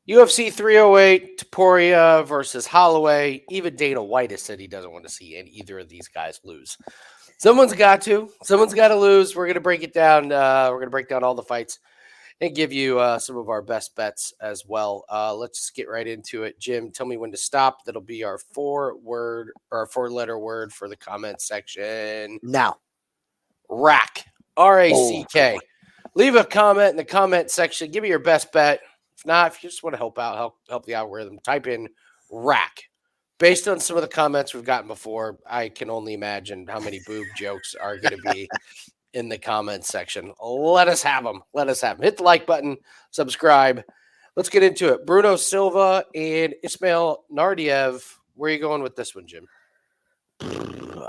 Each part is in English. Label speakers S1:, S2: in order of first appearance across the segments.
S1: UFC 308, Topuria versus Holloway. Even Dana White has said he doesn't want to see either of these guys lose. Someone's got to. Someone's got to lose. We're going to break it down. We're going to break down all the fights and give you some of our best bets as well. Let's just get right into it. Jim, tell me when to stop. That'll be our four-letter word for the comment section.
S2: Now.
S1: RACK. RACK. Leave a comment in the comment section. Give me your best bet. If not, if you just want to help out, help the algorithm, type in RACK. Based on some of the comments we've gotten before, I can only imagine how many boob jokes are going to be in the comments section. Let us have them. Let us have them. Hit the like button, subscribe. Let's get into it. Bruno Silva and Ismail Naurdiev. Where are you going with this one, Jim?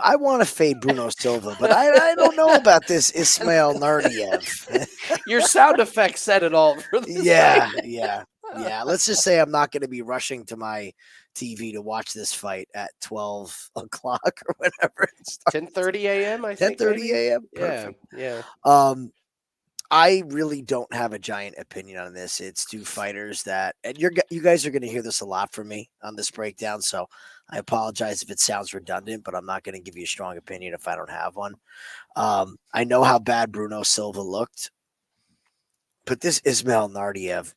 S2: I want to fade Bruno Silva, but I don't know about this Ismail Naurdiev.
S1: Your sound effects said it all. For this fight.
S2: Yeah. Let's just say I'm not going to be rushing to my TV to watch this fight at 12 o'clock or whatever.
S1: 10:30 a.m. I think.
S2: 10:30 a.m.
S1: Yeah.
S2: I really don't have a giant opinion on this. It's two fighters that, and you guys are going to hear this a lot from me on this breakdown. So I apologize if it sounds redundant, but I'm not going to give you a strong opinion if I don't have one. I know how bad Bruno Silva looked, but this Ismail Naurdiev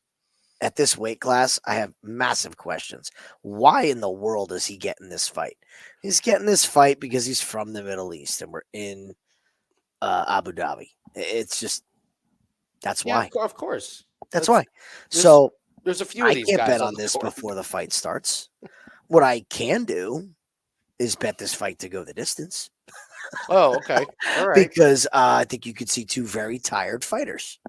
S2: at this weight class, I have massive questions. Why in the world is he getting this fight? He's getting this fight because he's from the Middle East and we're in Abu Dhabi. It's just, that's why.
S1: Of course.
S2: That's why.
S1: There's a few of these
S2: guys. I can't
S1: guys
S2: bet on this before the fight starts. What I can do is bet this fight to go the distance.
S1: Oh, okay. All right.
S2: Because I think you could see two very tired fighters.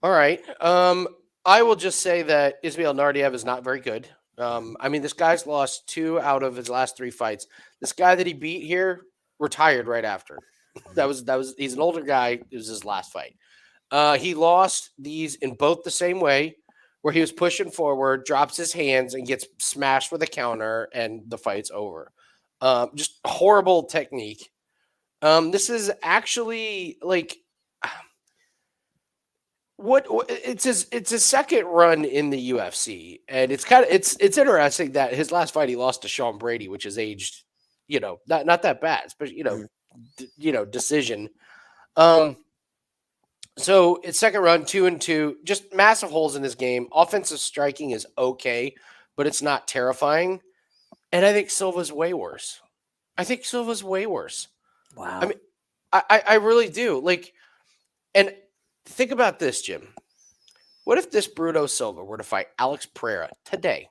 S1: All right. I will just say that Ismail Naurdiev is not very good. This guy's lost 2 out of his last 3 fights. This guy that he beat here retired right after. He's an older guy. It was his last fight. He lost these in both the same way, where he was pushing forward, drops his hands, and gets smashed with a counter, and the fight's over. Just horrible technique. This is actually like it's his second run in the UFC, and it's interesting that his last fight he lost to Sean Brady, which is aged, not that bad, especially decision. So it's second run, 2-2, just massive holes in his game. Offensive striking is okay, but it's not terrifying. And I think Silva's way worse. Wow. I mean, I really do. And think about this, Jim. What if this Bruno Silva were to fight Alex Pereira today?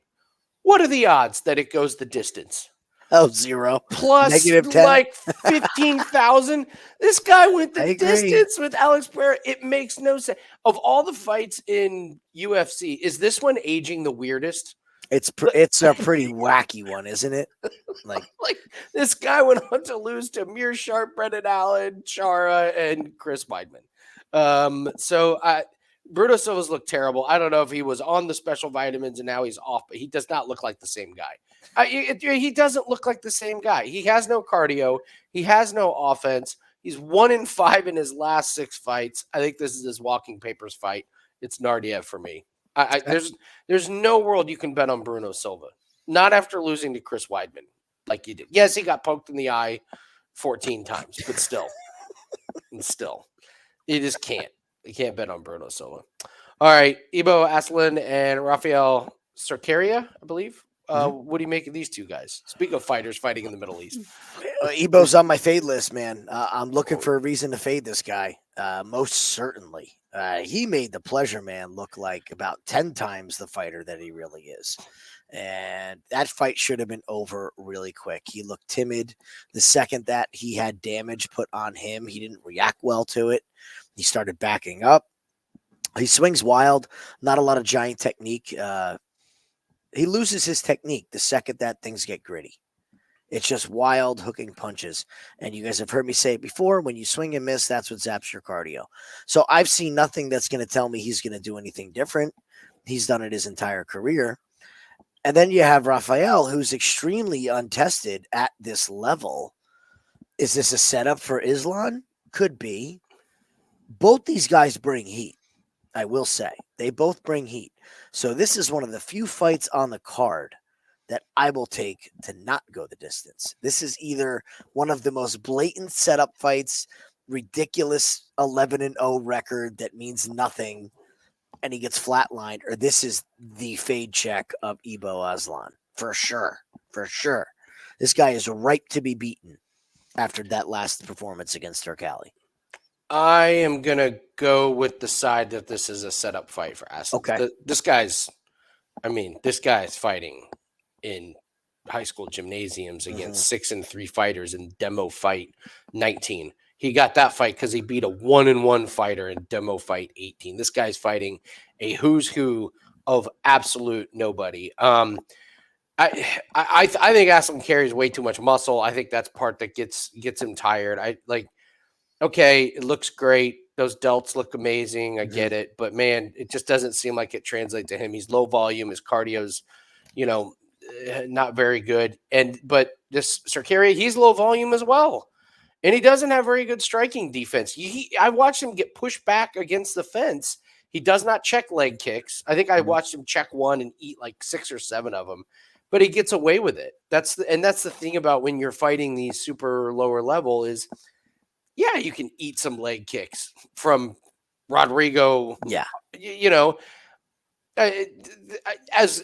S1: What are the odds that it goes the distance?
S2: Oh, 0.
S1: Plus
S2: -10.
S1: like 15,000. This guy went the distance with Alex Pereira. It makes no sense. Of all the fights in UFC, is this one aging the weirdest?
S2: It's a pretty wacky one, isn't it?
S1: Like this guy went on to lose to Amir Sharp, Brendan Allen, Chara, and Chris Weidman. Bruno Silva's looked terrible. I don't know if he was on the special vitamins and now he's off, but he does not look like the same guy. He doesn't look like the same guy. He has no cardio. He has no offense. He's 1-5 in his last 6 fights. I think this is his walking papers fight. It's Naurdiev for me. There's no world you can bet on Bruno Silva. Not after losing to Chris Weidman like you did. Yes, he got poked in the eye 14 times, but still. You just can't. You can't bet on Bruno Silva. All right. Ibo Aslan and Raffael Cerqueira, I believe. What do you make of these two guys? Speaking of fighters fighting in the Middle East.
S2: Ibo's on my fade list, man. I'm looking for a reason to fade this guy. Most certainly. He made the Pleasure Man look like about 10 times the fighter that he really is. And that fight should have been over really quick. He looked timid. The second that he had damage put on him, he didn't react well to it. He started backing up. He swings wild. Not a lot of giant technique. He loses his technique the second that things get gritty. It's just wild hooking punches. And you guys have heard me say it before. When you swing and miss, that's what zaps your cardio. So I've seen nothing that's going to tell me he's going to do anything different. He's done it his entire career. And then you have Raffael, who's extremely untested at this level. Is this a setup for Aslan? Could be. Both these guys bring heat, I will say. They both bring heat. So this is one of the few fights on the card that I will take to not go the distance. This is either one of the most blatant setup fights, ridiculous 11-0 record that means nothing, and he gets flatlined, or this is the fade check of Ibo Aslan. For sure. For sure. This guy is ripe to be beaten after that last performance against Turkali.
S1: I am going to go with the side that this is a setup fight for Aslan.
S2: Okay.
S1: This guy's fighting in high school gymnasiums against 6-3 fighters in demo fight 19. He got that fight because he beat a 1-1 fighter in demo fight 18. This guy's fighting a who's who of absolute nobody. I think Aslan carries way too much muscle. I think that's part that gets him tired. Okay, it looks great. Those delts look amazing. I get it. But, man, it just doesn't seem like it translates to him. He's low volume. His cardio's, not very good. But this Cerqueira, he's low volume as well. And he doesn't have very good striking defense. I watched him get pushed back against the fence. He does not check leg kicks. I think I watched him check one and eat like 6 or 7 of them. But he gets away with it. That's the thing about when you're fighting these super lower level is – yeah, you can eat some leg kicks from Rodrigo.
S2: Yeah.
S1: As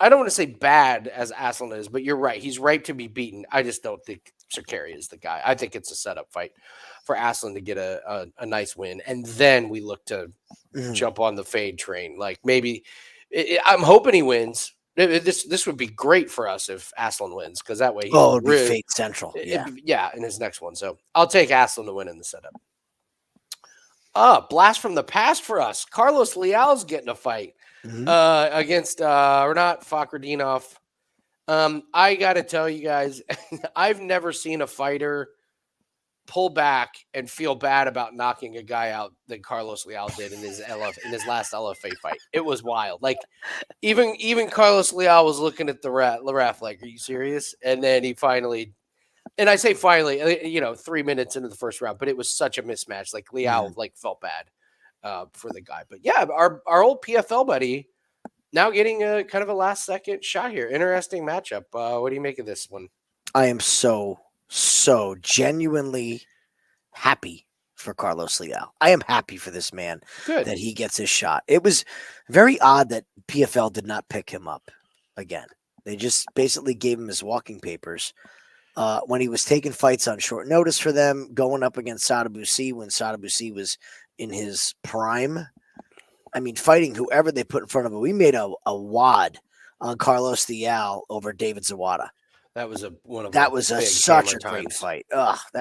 S1: I don't want to say bad as Aslan is, but you're right. He's ripe to be beaten. I just don't think Cerqueira is the guy. I think it's a setup fight for Aslan to get a nice win. And then we look to jump on the fade train. Like maybe I'm hoping he wins. This would be great for us if Aslan wins because that way
S2: it would be fade central.
S1: Yeah, in his next one. So I'll take Aslan to win in the setup. Blast from the past for us. Carlos Leal's getting a fight against Rinat Fakhretdinov. I got to tell you guys, I've never seen a fighter pull back and feel bad about knocking a guy out than Carlos Leal did in his last LFA fight. It was wild. Like even Carlos Leal was looking at the ref like, "Are you serious?" And then he finally, and I say finally, 3 minutes into the first round, but it was such a mismatch. Like Leal felt bad for the guy. But yeah, our old PFL buddy now getting a kind of a last second shot here. Interesting matchup. What do you make of this one?
S2: I am so genuinely happy for Carlos Leal. I am happy for this man that he gets his shot. It was very odd that PFL did not pick him up again. They just basically gave him his walking papers when he was taking fights on short notice for them, going up against Sadabusi when Sadabusi was in his prime. I mean, fighting whoever they put in front of him. We made a wad on Carlos Leal over David Zawada.
S1: That was
S2: such a great fight.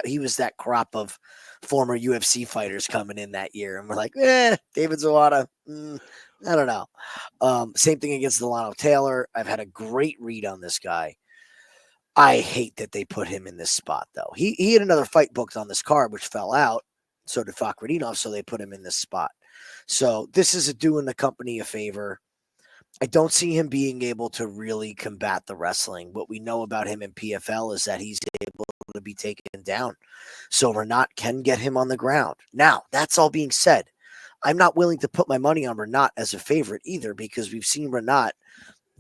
S2: He was that crop of former UFC fighters coming in that year, and we're like, David Zawada. I don't know. Same thing against Delano Taylor. I've had a great read on this guy. I hate that they put him in this spot, though. He had another fight booked on this card, which fell out. So did Fakhretdinov, so they put him in this spot. So this is doing the company a favor. I don't see him being able to really combat the wrestling. What we know about him in PFL is that he's able to be taken down. So Rinat can get him on the ground. Now, that's all being said. I'm not willing to put my money on Rinat as a favorite either because we've seen Rinat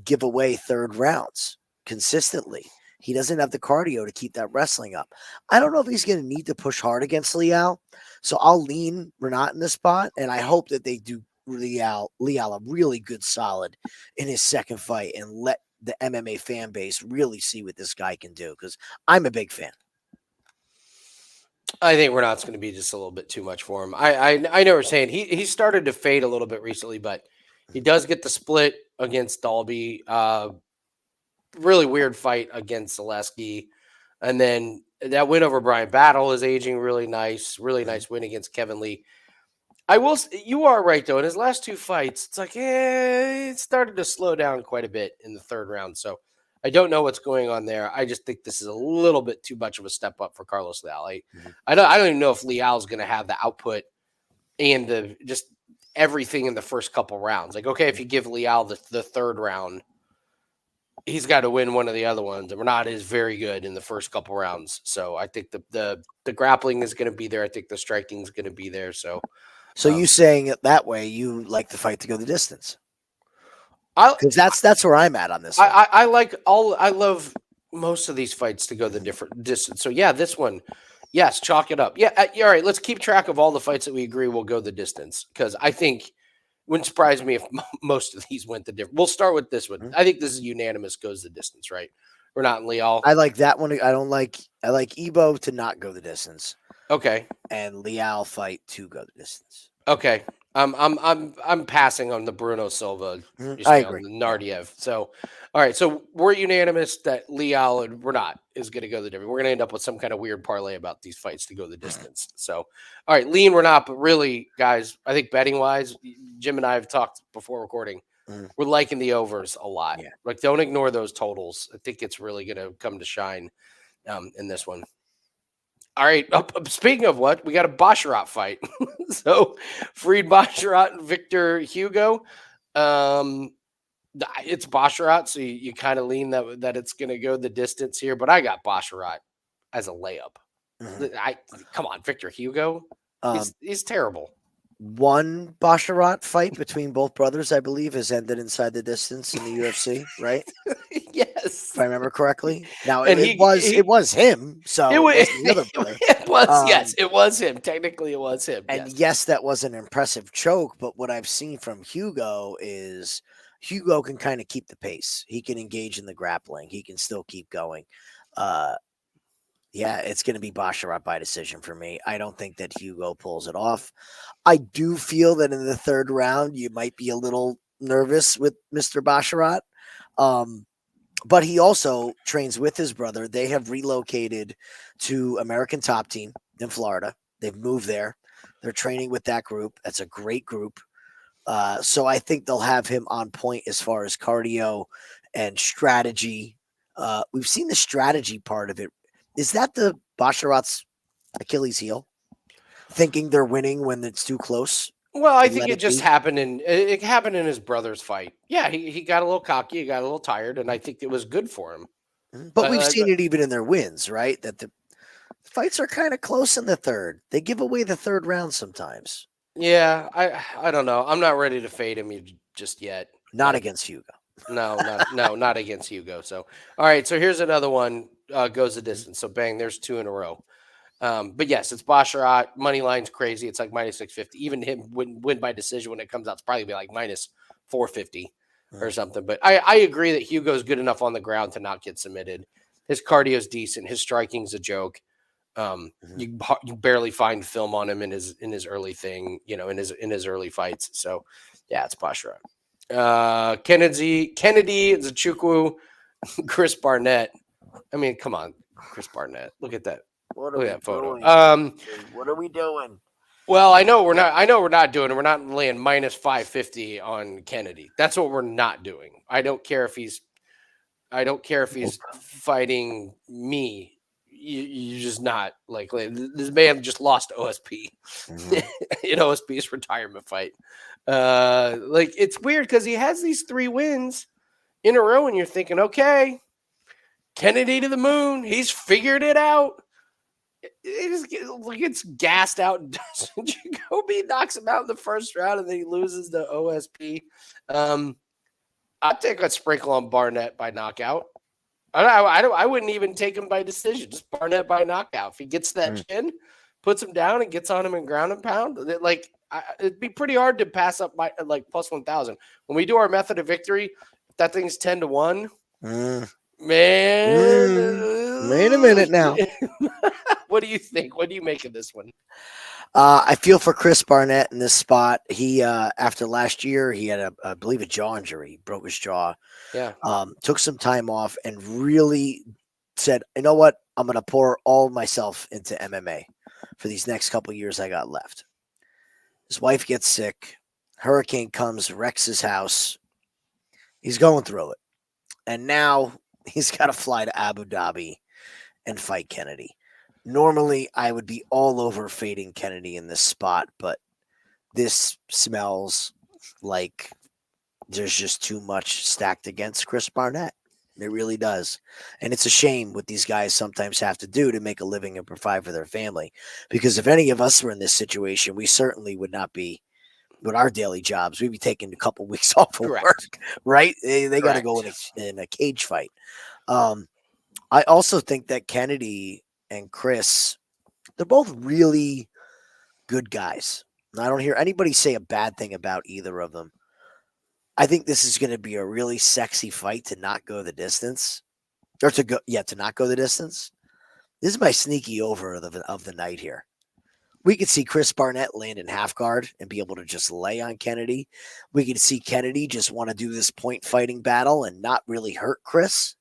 S2: give away third rounds consistently. He doesn't have the cardio to keep that wrestling up. I don't know if he's going to need to push hard against Leal. So I'll lean Rinat in this spot, and I hope that they do Leal a really good solid in his second fight and let the MMA fan base really see what this guy can do because I'm a big fan.
S1: I think Rinat's going to be just a little bit too much for him. I know what you're saying. He started to fade a little bit recently, but he does get the split against Dalby. Really weird fight against Zaleski. And then that win over Brian Battle is aging really nice. Really nice win against Kevin Lee. You are right, though. In his last 2 fights, it's like, it started to slow down quite a bit in the third round. So I don't know what's going on there. I just think this is a little bit too much of a step up for Carlos Leal. I don't even know if Leal's going to have the output and just everything in the first couple rounds. Like, okay, if you give Leal the third round, he's got to win one of the other ones. And Rinat is very good in the first couple rounds. So I think the grappling is going to be there. I think the striking is going to be there. So
S2: So you saying it that way, you like the fight to go the distance?
S1: I
S2: Because that's where I'm at on this one.
S1: I love most of these fights to go the different distance. So yeah, this one, yes, chalk it up. Yeah, all right. Let's keep track of all the fights that we agree will go the distance because I think wouldn't surprise me if most of these went the different. We'll start with this one.
S2: Mhm.
S1: I think this is unanimous goes the distance, right? We're not in Leal.
S2: I like that one. I like Ebo to not go the distance
S1: Okay.
S2: and Leal fight to go the distance.
S1: Okay. I'm passing on the Bruno Silva,
S2: I
S1: Ismail,
S2: agree.
S1: the Naurdiev. So, all right. So we're unanimous that Leal and we're not is going to go the difference. We're going to end up with some kind of weird parlay about these fights to go the distance. So, all right, lean we're not, but really, guys, I think betting wise, Jim and I have talked before recording.
S2: Mhm.
S1: We're liking the overs a lot.
S2: Yeah.
S1: Like, don't ignore those totals. I think it's really going to come to shine in this one. All right. Speaking of what, we got a Basharat fight. So, Farid Basharat and Victor Hugo. It's Basharat, so you kind of lean that it's going to go the distance here. But I got Basharat as a layup.
S2: Mhm.
S1: Come on, Victor Hugo. He's terrible.
S2: One Basharat fight between both brothers, I believe, has ended inside the distance in the UFC, right?
S1: Yes,
S2: If I remember correctly. Now
S1: and
S2: it was him, so
S1: it
S2: it
S1: was
S2: wasn't the other brother.
S1: it was yes, it was him. Technically, it was him.
S2: And
S1: Yes.
S2: yes, that was an impressive choke, but what I've seen from Hugo is Hugo can kind of keep the pace. He can engage in the grappling. He can still keep going. Yeah, it's going to be Basharat by decision for me. I don't think that Hugo pulls it off. I do feel that in the third round, you might be a little nervous with Mr. Basharat. But he also trains with his brother. They have relocated to American Top Team in Florida. They've moved there. They're training with that group. That's a great group. So I think they'll have him on point as far as cardio and strategy. We've seen the strategy part of it. Is that the Basharat's Achilles heel? Thinking they're winning when it's too close?
S1: Well, I
S2: and
S1: think
S2: let
S1: it
S2: it
S1: just
S2: be?
S1: happened it happened in his brother's fight. Yeah, he got a little cocky, he got a little tired, and I think it was good for him.
S2: But we've seen it even in their wins, right? That the fights are kind of close in the third. They give away the third round sometimes.
S1: Yeah, I don't know. I'm not ready to fade him just yet.
S2: Not against Hugo.
S1: No, not against Hugo. So, all right. So here's another one. Goes the distance. So bang, there's two in a row. But yes, it's Basharat. Money line's crazy. It's like minus 650. Even him win by decision when it comes out. It's probably be like minus 450 or something. But I agree that Hugo's good enough on the ground to not get submitted. His cardio's decent. His striking's a joke. You barely find film on him in his early thing, in his early fights. So yeah, it's Basharat. Kennedy, Nzechukwu, Chris Barnett. I mean, come on, Chris Barnett. Look at that.
S2: What
S1: Look at that photo.
S2: What are we doing?
S1: Well, I know we're not doing it. We're not laying minus 550 on Kennedy. That's what we're not doing. I don't care if he's fighting me. You're just not like this man just lost OSP in OSP's retirement fight. Like it's weird because he has these 3 wins in a row, and you're thinking, okay, Kennedy to the moon. He's figured it out. It just gets gassed out. Jacoby knocks him out in the first round, and then he loses the OSP. I'd take a sprinkle on Barnett by knockout. I wouldn't even take him by decision. Just Barnett by knockout. If he gets that chin, puts him down, and gets on him in ground and pound, it'd be pretty hard to pass up by like plus 1,000. When we do our method of victory, that thing's 10-1. Man,
S2: Wait a minute now.
S1: What do you think? What do you make of this one?
S2: I feel for Chris Barnett in this spot. He after last year, he had I believe a jaw injury. He broke his jaw.
S1: Yeah.
S2: Took some time off and really said, you know what? I'm going to pour all myself into MMA for these next couple of years I got left. His wife gets sick. Hurricane comes, wrecks his house. He's going through it. And now he's got to fly to Abu Dhabi and fight Kennedy. Normally, I would be all over fading Kennedy in this spot, but this smells like there's just too much stacked against Chris Barnett. It really does. And it's a shame what these guys sometimes have to do to make a living and provide for their family. Because if any of us were in this situation, we certainly would not be with our daily jobs. We'd be taking a couple weeks off of
S1: Correct.
S2: work, right? They got to go in a cage fight. I also think that Kennedy and Chris, they're both really good guys. I don't hear anybody say a bad thing about either of them. I think this is going to be a really sexy fight to not go the distance, or to not go the distance. This is my sneaky over of the night here. We could see Chris Barnett land in half guard and be able to just lay on Kennedy. We could see Kennedy just want to do this point fighting battle and not really hurt Chris,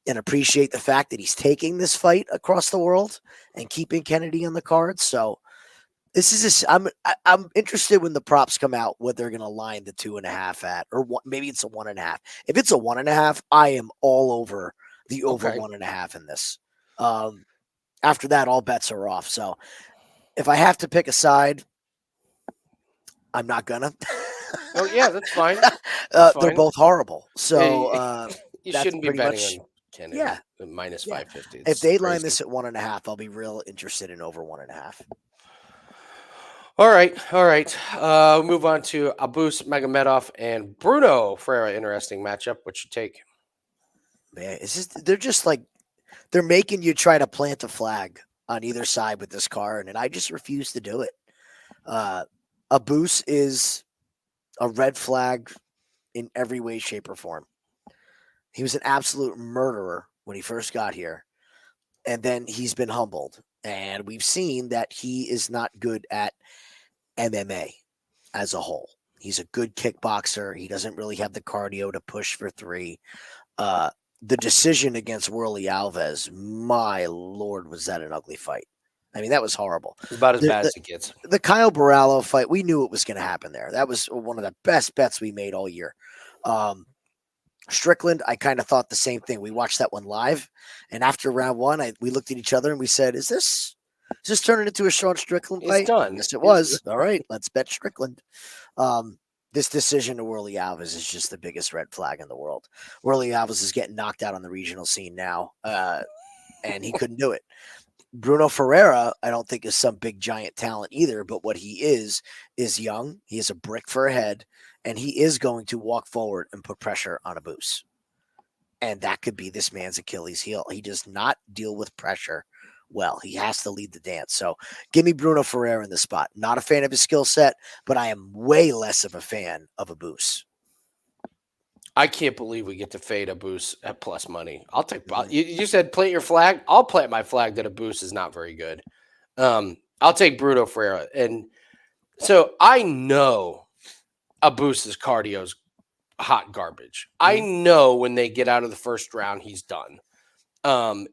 S2: and appreciate the fact that he's taking this fight across the world and keeping Kennedy on the card. So this is I'm interested when the props come out what they're going to line the 2.5 at, or maybe it's a 1.5. If it's a 1.5, I am all over the over 1.5 in this. After that, all bets are off. So if I have to pick a side, I'm not gonna.
S1: Oh yeah, that's fine.
S2: They're both horrible. So
S1: you shouldn't be betting on Kennedy.
S2: Yeah,
S1: minus 550.
S2: If they line this at 1.5, I'll be real interested in over 1.5.
S1: All right. Move on to Abus Magomedov and Bruno Ferreira. Interesting matchup. What you take?
S2: Man, they're making you try to plant a flag on either side with this card, and I just refuse to do it. Abus is a red flag in every way, shape, or form. He was an absolute murderer when he first got here, and then he's been humbled. And we've seen that he is not good at MMA as a whole. He's a good kickboxer. He doesn't really have the cardio to push for 3. The decision against Worley Alves, my Lord, was that an ugly fight. I mean, that was horrible.
S1: It's about as bad as it gets.
S2: The Kyle Borrallo fight, we knew it was going to happen there. That was one of the best bets we made all year. Strickland, I kind of thought the same thing. We watched that one live, and after round 1, we looked at each other and we said, is this turning into a Sean Strickland fight?
S1: It's done.
S2: Yes, it was. All right, let's bet Strickland. This decision to Worley Alves is just the biggest red flag in the world. Worley Alves is getting knocked out on the regional scene now, and he couldn't do it. Bruno Ferreira, I don't think is some big giant talent either, but what he is young. He is a brick for a head, and he is going to walk forward and put pressure on Abus. And that could be this man's Achilles heel. He does not deal with pressure well. He has to lead the dance. So give me Bruno Ferreira in the spot. Not a fan of his skill set, but I am way less of a fan of Abus.
S1: I can't believe we get to fade Abus at plus money. I'll take. You said plant your flag. I'll plant my flag that Abus is not very good. I'll take Bruno Ferreira, and so I know Abus's cardio's hot garbage. I know when they get out of the first round, he's done.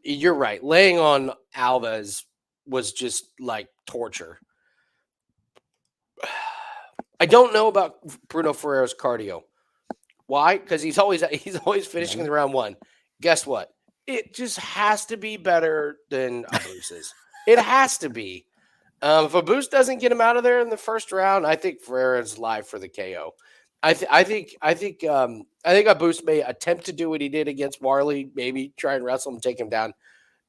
S1: You're right. Laying on Alves was just like torture. I don't know about Bruno Ferreira's cardio. Why? Because he's always finishing in round 1. Guess what? It just has to be better than Abus's. It has to be. If Abus doesn't get him out of there in the first round, I think Ferreira's live for the KO. I think Abus may attempt to do what he did against Warley, maybe try and wrestle him, take him down.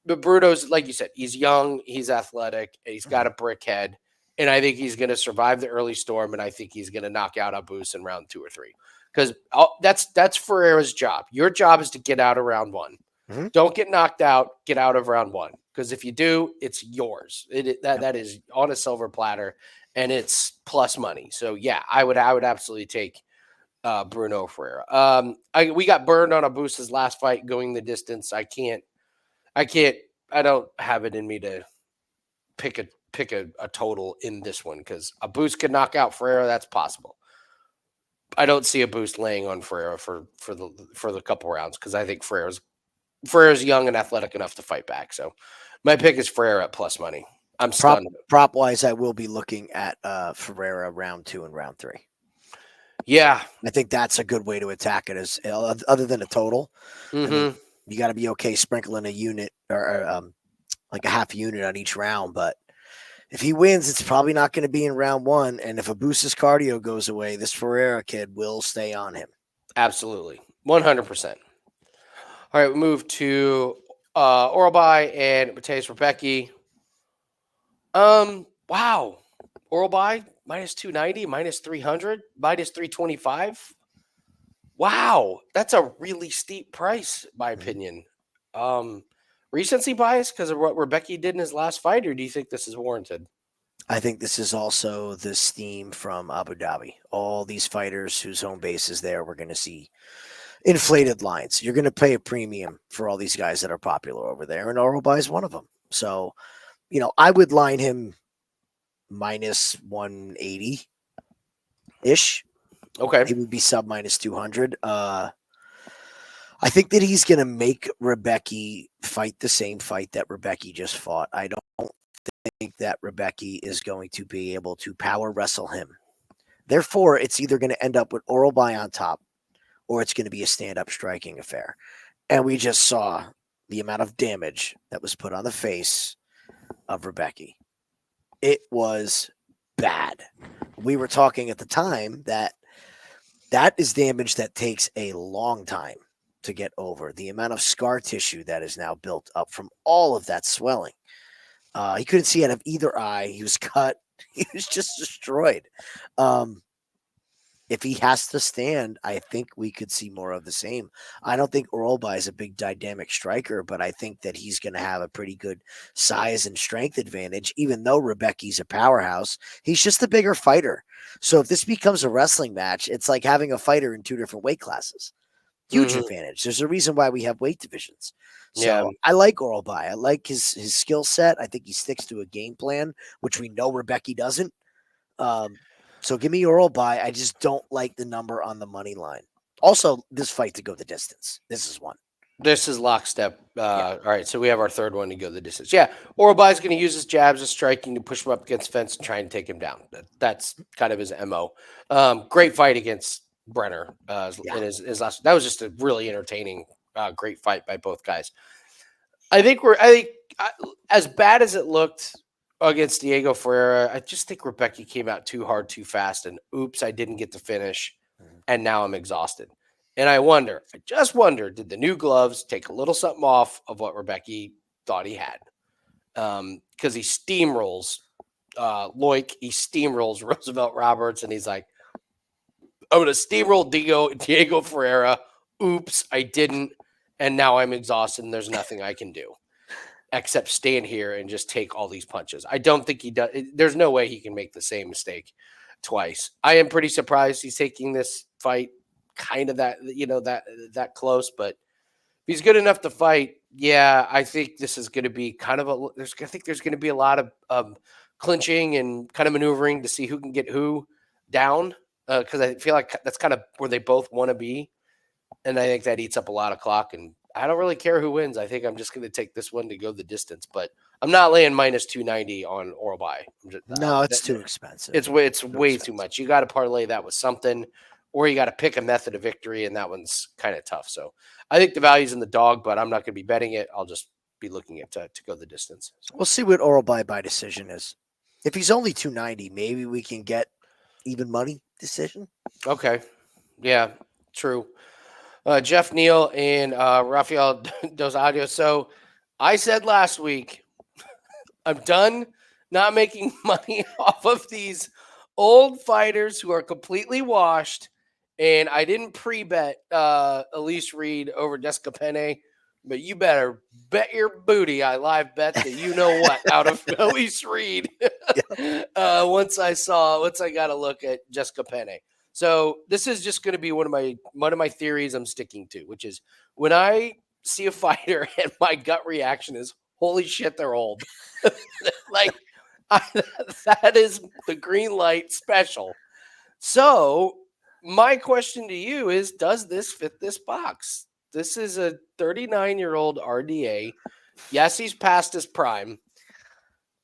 S1: But Bruno's, like you said, he's young, he's athletic, he's got a brick head, and I think he's going to survive the early storm, and I think he's going to knock out Abus in round 2 or 3. Because that's Ferreira's job. Your job is to get out of round 1. Mm-hmm. Don't get knocked out. Get out of round 1. Because if you do, it's yours. That is on a silver platter, and it's plus money. So yeah, I would absolutely take Bruno Ferreira. We got burned on Abus's last fight going the distance. I don't have it in me to pick a total in this one because Abus could knock out Ferreira. That's possible. I don't see Abus laying on Ferreira for the couple rounds because I think Ferreira's young and athletic enough to fight back. So my pick is Ferreira at plus money. I'm stunned.
S2: Prop wise, I will be looking at Ferreira round 2 and round 3.
S1: Yeah,
S2: I think that's a good way to attack it. As other than a total, I mean, you got to be okay sprinkling a unit or like a half unit on each round. But if he wins, it's probably not going to be in round 1. And if Abus's cardio goes away, this Ferreira kid will stay on him.
S1: Absolutely, 100%. All right, we move to Orolbai and Mateusz Rebecki. Wow. Orolbai minus 290, minus 300, minus 325. Wow, that's a really steep price, in my opinion. Recency bias because of what Rebecki did in his last fight, or do you think this is warranted?
S2: I think this is also the steam from Abu Dhabi. All these fighters whose home base is there, we're going to see inflated lines. You're going to pay a premium for all these guys that are popular over there, and Orolbai is one of them. So, I would line him minus 180 ish.
S1: Okay.
S2: He would be sub minus 200. I think that he's going to make Rebecki fight the same fight that Rebecki just fought. I don't think that Rebecki is going to be able to power wrestle him. Therefore, it's either going to end up with Orolbai on top, or it's going to be a stand-up striking affair. And we just saw the amount of damage that was put on the face of Rebecki. It was bad. We were talking at the time that is damage that takes a long time to get over. The amount of scar tissue that is now built up from all of that swelling. He couldn't see out of either eye. He was cut. He was just destroyed. If he has to stand, I think we could see more of the same. I don't think Orolbai is a big dynamic striker, but I think that he's going to have a pretty good size and strength advantage, even though Rebecki's a powerhouse. He's just a bigger fighter. So if this becomes a wrestling match, it's like having a fighter in two different weight classes. Huge advantage. There's a reason why we have weight divisions. So I like Orolbai. I like his skill set. I think he sticks to a game plan, which we know Rebecki doesn't. So give me Orolbai. I just don't like the number on the money line. Also, this fight to go the distance. This is one.
S1: This is lockstep. All right, so we have our third one to go the distance. Yeah, Orolbai is going to use his jabs and striking to push him up against the fence and try and take him down. That's kind of his MO. Great fight against Brenner in his last. That was just a really entertaining, great fight by both guys. I think as bad as it looked against Diego Ferreira, I just think Rebecki came out too hard, too fast, and oops, I didn't get to finish, and now I'm exhausted. And I just wonder, did the new gloves take a little something off of what Rebecki thought he had? Because he steamrolls Loic, he steamrolls Roosevelt Roberts, and he's like, I'm going to steamroll Diego Ferreira. Oops, I didn't. And now I'm exhausted and there's nothing I can do except stand here and just take all these punches. I don't think he does. There's no way he can make the same mistake twice. I am pretty surprised he's taking this fight kind of that close, but if he's good enough to fight, I think this is going to be kind of I think there's going to be a lot of clinching and kind of maneuvering to see who can get who down. Because I feel like that's kind of where they both want to be. And I think that eats up a lot of clock. And I don't really care who wins. I think I'm just going to take this one to go the distance. But I'm not laying minus 290 on Orolbai.
S2: No, it's too expensive.
S1: It's way too much. You got to parlay that with something, or you got to pick a method of victory, and that one's kind of tough. So I think the value's in the dog, but I'm not going to be betting it. I'll just be looking at to go the distance. So.
S2: We'll see what Orolbai by decision is. If he's only 290, maybe we can get even money decision.
S1: Okay. Yeah, true. Geoff Neal and Raffael dos Anjos. So I said last week, I'm done not making money off of these old fighters who are completely washed. And I didn't pre-bet Elise Reed over Jessica Penne, but you better bet your booty I live bet that you know what out of Elise Reed. Once I got a look at Jessica Penne. So this is just going to be one of my theories I'm sticking to, which is when I see a fighter and my gut reaction is, holy shit, they're old. That is the green light special. So my question to you is, does this fit this box? This is a 39-year-old RDA. Yes, he's past his prime.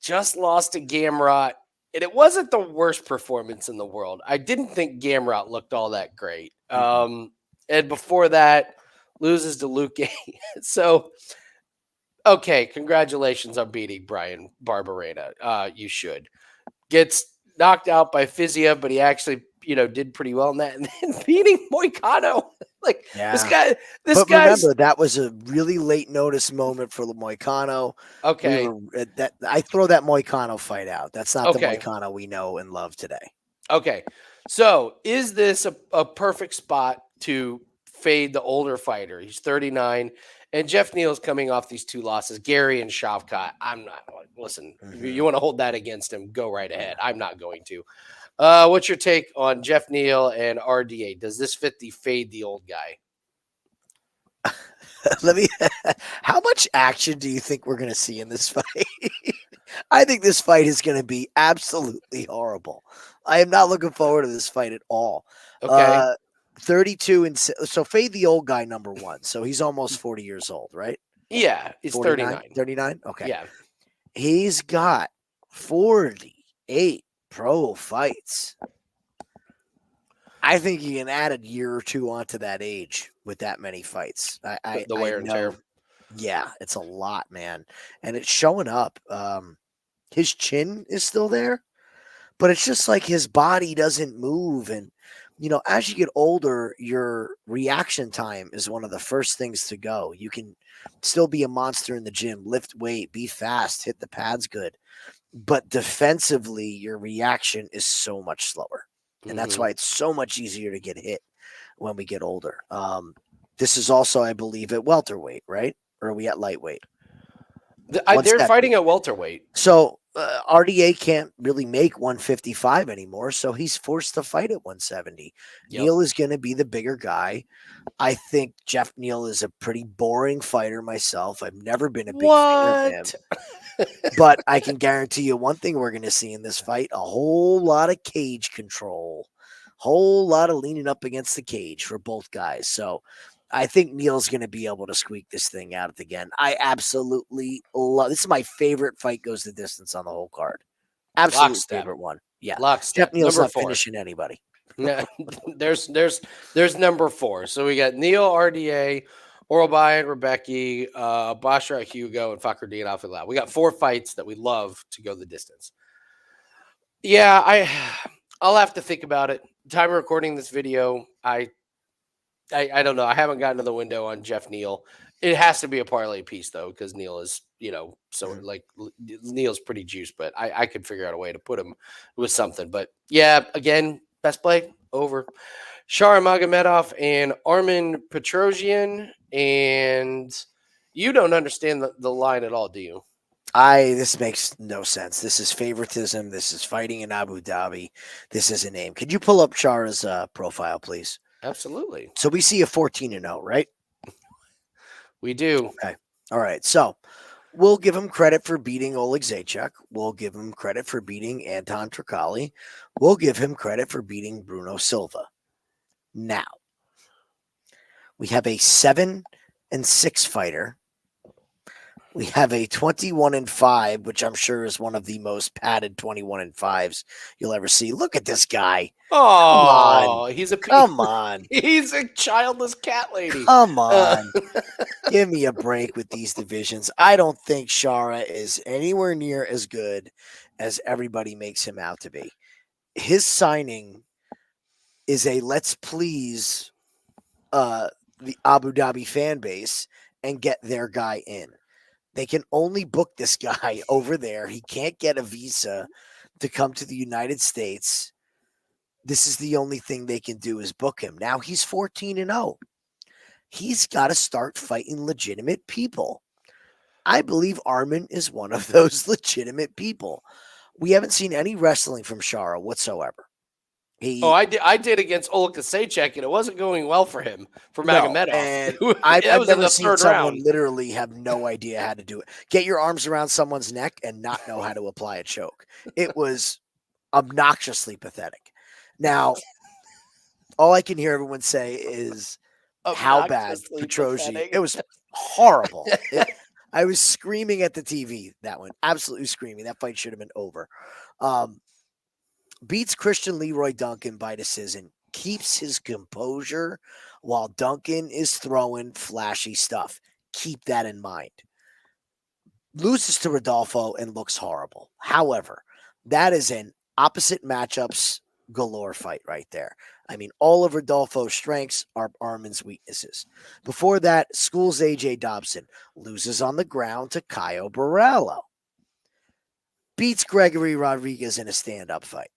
S1: Just lost to Gamrot. And it wasn't the worst performance in the world. I didn't think Gamrot looked all that great. And before that, loses to Luke. So, okay, congratulations on beating Brian Barberena. You should. Gets knocked out by Fizia, but he actually, did pretty well in that. And then beating Moicano. Like this
S2: Yeah.
S1: guy, this
S2: But
S1: guy's
S2: remember, that was a really late notice moment for the Moicano. We
S1: okay.
S2: were that I throw that Moicano fight out. That's not the
S1: Okay.
S2: Moicano we know and love today.
S1: Okay. So is this a perfect spot to fade the older fighter? He's 39. And Jeff Neal's coming off these two losses, Gary and Shavkat. I'm not listen, if you want to hold that against him, go right ahead. I'm not going to. What's your take on Jeff Neal and RDA? Does this fit the fade the old guy?
S2: Let me. How much action do you think we're going to see in this fight? I think this fight is going to be absolutely horrible. I am not looking forward to this fight at all.
S1: Okay.
S2: 32 and so fade the old guy number one. So he's almost 40 years old, right?
S1: Yeah, he's 39.
S2: 39. Okay.
S1: Yeah.
S2: He's got 48 pro fights. I think you can add a year or two onto that age with that many fights.
S1: The wear and tear.
S2: Yeah, it's a lot, man. And it's showing up. His chin is still there, but it's just like his body doesn't move. And, as you get older, your reaction time is one of the first things to go. You can still be a monster in the gym, lift weight, be fast, hit the pads good. But defensively, your reaction is so much slower. And that's why it's so much easier to get hit when we get older. This is also, I believe, at welterweight, right? Or are we at lightweight?
S1: They're fighting at welterweight.
S2: So RDA can't really make 155 anymore, so he's forced to fight at 170.
S1: Yep.
S2: Neal is going to be the bigger guy. I think Jeff Neal is a pretty boring fighter myself. I've never been a big fan of him. But I can guarantee you one thing we're going to see in this fight, a whole lot of cage control, whole lot of leaning up against the cage for both guys. So I think Neal's going to be able to squeak this thing out at the end. I absolutely love this. Is my favorite fight goes the distance on the whole card. Absolute
S1: Lockstep.
S2: favorite one. Yeah.
S1: Lockstep.
S2: Jeff Neal's
S1: Number
S2: not
S1: 4.
S2: finishing anybody.
S1: there's number 4. So we got Neal, RDA, Orolbai and Rebecki, Basharat, Hugo, and Fakhretdinov and Leal. We got 4 fights that we love to go the distance. Yeah, I'll have to think about it. Time of recording this video, I don't know. I haven't gotten to the window on Jeff Neal. It has to be a parlay piece though, because Neal is, so like Neal's pretty juiced, but I could figure out a way to put him with something. But yeah, again, best play over. Shara Magomedov and Armin Petrosian, and you don't understand the line at all, do you?
S2: This makes no sense. This is favoritism. This is fighting in Abu Dhabi. This is a name. Could you pull up Shara's profile, please?
S1: Absolutely.
S2: So we see a 14-0, right?
S1: We do.
S2: Okay. All right. So we'll give him credit for beating Oleg Zaitchuk. We'll give him credit for beating Anton Tricali. We'll give him credit for beating Bruno Silva. Now, we have a 7-6 fighter. We have a 21-5, which I'm sure is one of the most padded 21-5s you'll ever see. Look at this guy.
S1: Oh,
S2: come on.
S1: He's a childless cat lady.
S2: Come on. Give me a break with these divisions. I don't think Shara is anywhere near as good as everybody makes him out to be. His signing is a let's please the Abu Dhabi fan base and get their guy in. They can only book this guy over there. He can't get a visa to come to the United States. This is the only thing they can do is book him. Now he's 14-0. He's got to start fighting legitimate people. I believe Armin is one of those legitimate people. We haven't seen any wrestling from Shara whatsoever.
S1: I did against Oleg Zaitchuk, and it wasn't going well for him, for Magomedov.
S2: And
S1: I've
S2: never seen someone literally have no idea how to do it. Get your arms around someone's neck and not know how to apply a choke. It was obnoxiously pathetic. Now, all I can hear everyone say is how bad Petrosian. It was horrible. I was screaming at the TV. That one, absolutely screaming. That fight should have been over. Beats Christian Leroy Duncan by decision, keeps his composure while Duncan is throwing flashy stuff. Keep that in mind. Loses to Rodolfo and looks horrible. However, that is an opposite matchups galore fight right there. I mean, all of Rodolfo's strengths are Arman's weaknesses. Before that, School's AJ Dobson loses on the ground to Caio Borrello. Beats Gregory Rodriguez in a stand-up fight.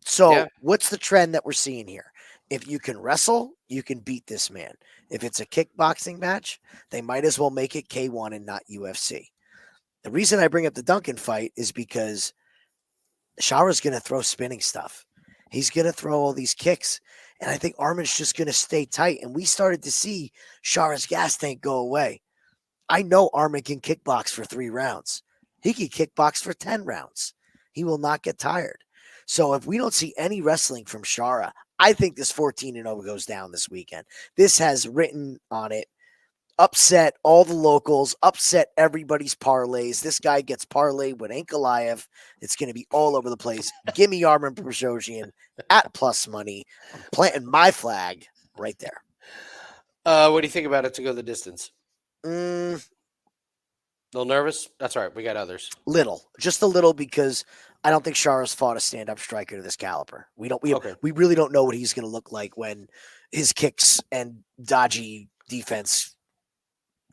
S2: So what's the trend that we're seeing here? If you can wrestle, you can beat this man. If it's a kickboxing match, they might as well make it K1 and not UFC. The reason I bring up the Duncan fight is because Shara's going to throw spinning stuff. He's going to throw all these kicks. And I think Arman's just going to stay tight. And we started to see Shara's gas tank go away. I know Arman can kickbox for 3 rounds. He can kickbox for 10 rounds. He will not get tired. So if we don't see any wrestling from Shara, I think this 14-0 goes down this weekend. This has written on it, upset all the locals, upset everybody's parlays. This guy gets parlayed with Ankalaev. It's going to be all over the place. Give me Arman Prigozhin at plus money. I'm planting my flag right there.
S1: What do you think about it to go the distance? A little nervous? That's all right. We got others.
S2: Just a little, because I don't think Shara's fought a stand-up striker to this caliber. We really don't know what he's going to look like when his kicks and dodgy defense.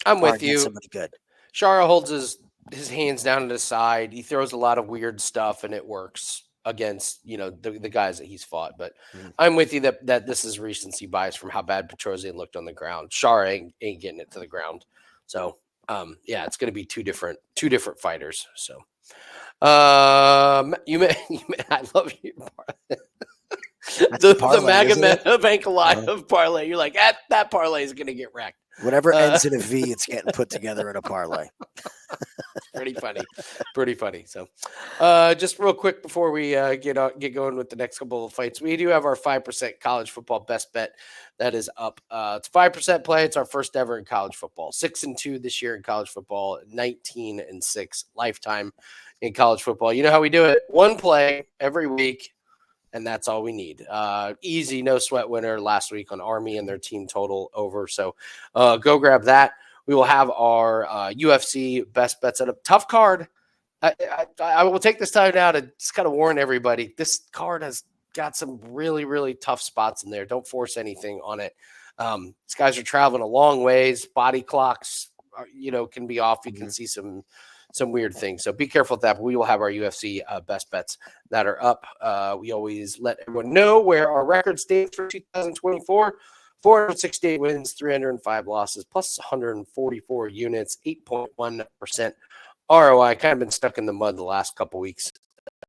S1: I'm with you.
S2: Somebody good.
S1: Shara holds his hands down to the side. He throws a lot of weird stuff, and it works against the guys that he's fought. But I'm with you that this is recency bias from how bad Petrosian looked on the ground. Shara ain't getting it to the ground. So it's going to be two different fighters. So I love you. the Magomedov Ankalaev parlay. You're like, that parlay is going to get wrecked.
S2: Whatever ends in a V, it's getting put together in a parlay.
S1: Pretty funny. So, just real quick before we get going with the next couple of fights, we do have our 5% college football best bet that is up. It's 5% play. It's our first ever in college football. 6-2 this year in college football. 19-6 lifetime in college football. You know how we do it? One play every week. And that's all we need. Easy, no sweat winner last week on Army and their team total over. So go grab that. We will have our UFC best bets at a tough card. I will take this time now to just kind of warn everybody. This card has got some really, really tough spots in there. Don't force anything on it. These guys are traveling a long ways. Body clocks, can be off. You can see some weird things. So be careful with that. But we will have our UFC best bets that are up. We always let everyone know where our record stands for 2024. 468 wins, 305 losses, plus 144 units, 8.1% ROI. Kind of been stuck in the mud the last couple weeks.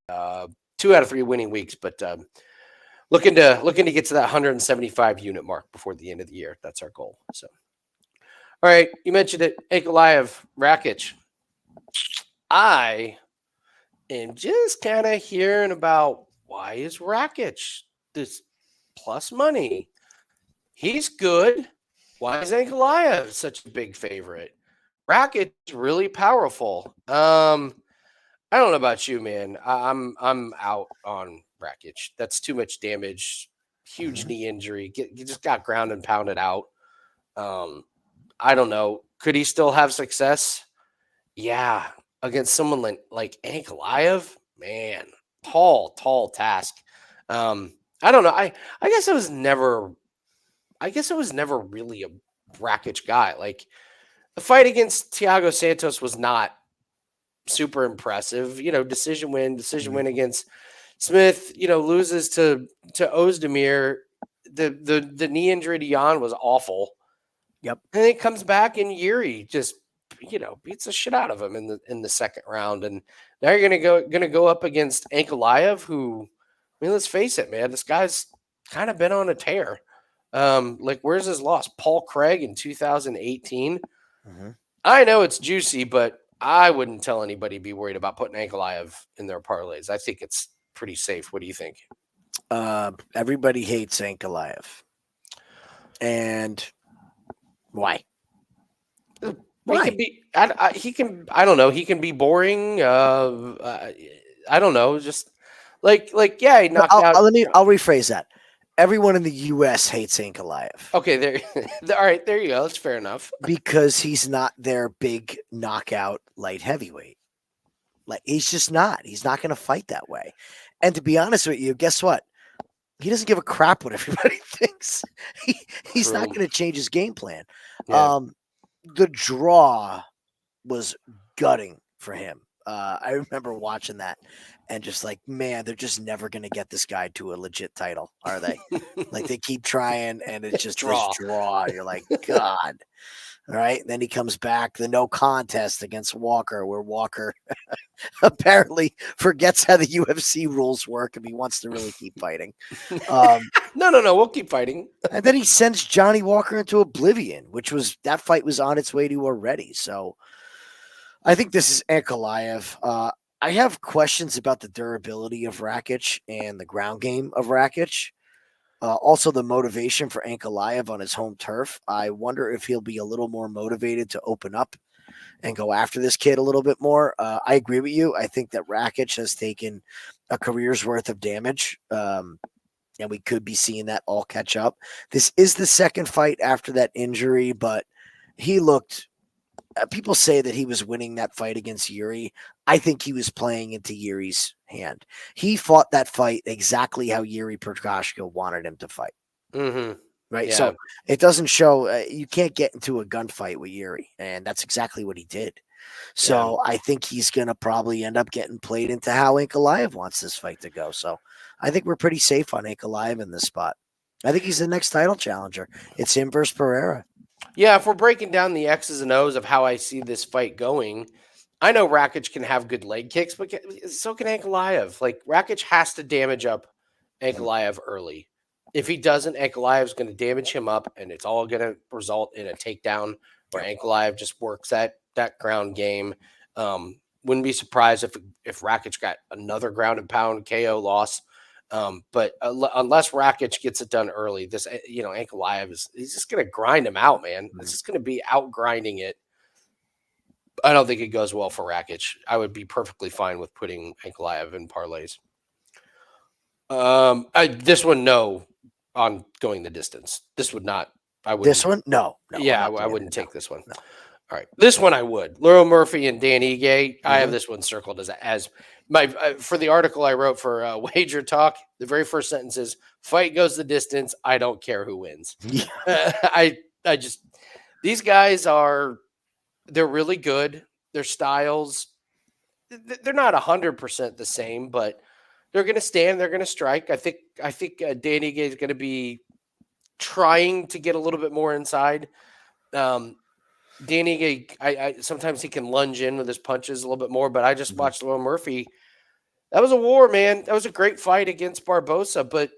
S1: 2 out of 3 winning weeks, but looking to get to that 175 unit mark before the end of the year. That's our goal. So, all right, you mentioned it, Ankalaev, Rakic. I am just kind of hearing about why is Rakic this plus money? He's good. Why is Ankalaev such a big favorite? Rakic is really powerful. I don't know about you, man. I'm out on Rakic. That's too much damage. Huge knee injury. He just got ground and pounded out. I don't know. Could he still have success? Yeah, against someone like Ankalaev, man, tall task. I don't know. I guess I was never really a Rakic guy. Like, the fight against Thiago Santos was not super impressive. Decision win against Smith. Loses to Ozdemir. The knee injury to Jan was awful.
S2: Yep.
S1: And then he comes back and Yuri just beats the shit out of him in the second round. And now you're gonna go up against Ankalaev, who, I mean, let's face it, man, this guy's kind of been on a tear. Where's his loss? Paul Craig in 2018. I know it's juicy, but I wouldn't tell anybody be worried about putting Ankalaev in their parlays. I think it's pretty safe. What do you think?
S2: Everybody hates Ankalaev. And why?
S1: He can be. I don't know. He can be boring. I don't know. Just yeah. He knocked out.
S2: I'll rephrase that. Everyone in the U.S. hates Ankalaev.
S1: Okay, there. All right, there you go. That's fair enough.
S2: Because he's not their big knockout light heavyweight. He's just not. He's not going to fight that way. And to be honest with you, guess what? he doesn't give a crap what everybody thinks. He's not
S1: True.
S2: going to change his game plan.
S1: Yeah.
S2: The draw was gutting for him. I remember watching that and just like, man, they're just never going to get this guy to a legit title, are they? Like they keep trying and it's just
S1: Draw.
S2: this draw. You're like, God. All right. And then he comes back, the no contest against Walker, where Walker apparently forgets how the UFC rules work if he wants to really keep fighting.
S1: No. We'll keep fighting.
S2: And then he sends Johnny Walker into oblivion, which was that fight was on its way to already. So I think this is Ankalaev. I have questions about the durability of Rakic and the ground game of Rakic. Also, the motivation for Ankalaev on his home turf. I wonder if he'll be a little more motivated to open up and go after this kid a little bit more. I agree with you. I think that Rakic has taken a career's worth of damage, and we could be seeing that all catch up. This is the second fight after that injury, but he looked. People say that he was winning that fight against Yuri. I think he was playing into Yuri's hand. He fought that fight exactly how Yuri Prochazka wanted him to fight.
S1: Mm-hmm.
S2: Right.
S1: Yeah.
S2: So it doesn't show you can't get into a gunfight with Yuri. And that's exactly what he did. So I think he's going to probably end up getting played into how Ankalaev wants this fight to go. So I think we're pretty safe on Ankalaev in this spot. I think he's the next title challenger. It's him versus Ferreira.
S1: Yeah, if we're breaking down the X's and O's of how I see this fight going, I know Rakic can have good leg kicks, but so can Ankalaev. Like, Rakic has to damage up Ankalaev early. If he doesn't, Ankalaev's going to damage him up, and it's all going to result in a takedown where Ankalaev just works that ground game. Wouldn't be surprised if Rakic got another ground and pound KO loss. But unless Rakic gets it done early, this Ankalaev he's just going to grind him out, man. It's just going to be out grinding it. I don't think it goes well for Rakic. I would be perfectly fine with putting Ankalaev in parlays. This one, no, on going the distance. This would not. I would.
S2: This one, no.
S1: Yeah, I wouldn't take this one. No. All right, this one I would. Lerone Murphy and Dan Ige. I have this one circled as my for the article I wrote for Wager Talk. The very first sentence is "Fight goes the distance. I don't care who wins." I just these guys they're really good. Their styles they're not 100% the same, but they're going to stand. They're going to strike. I think Dan Ige is going to be trying to get a little bit more inside. Dan Ige, I sometimes he can lunge in with his punches a little bit more, but I just watched Lerone Murphy. That was a war, man. That was a great fight against Barbosa, but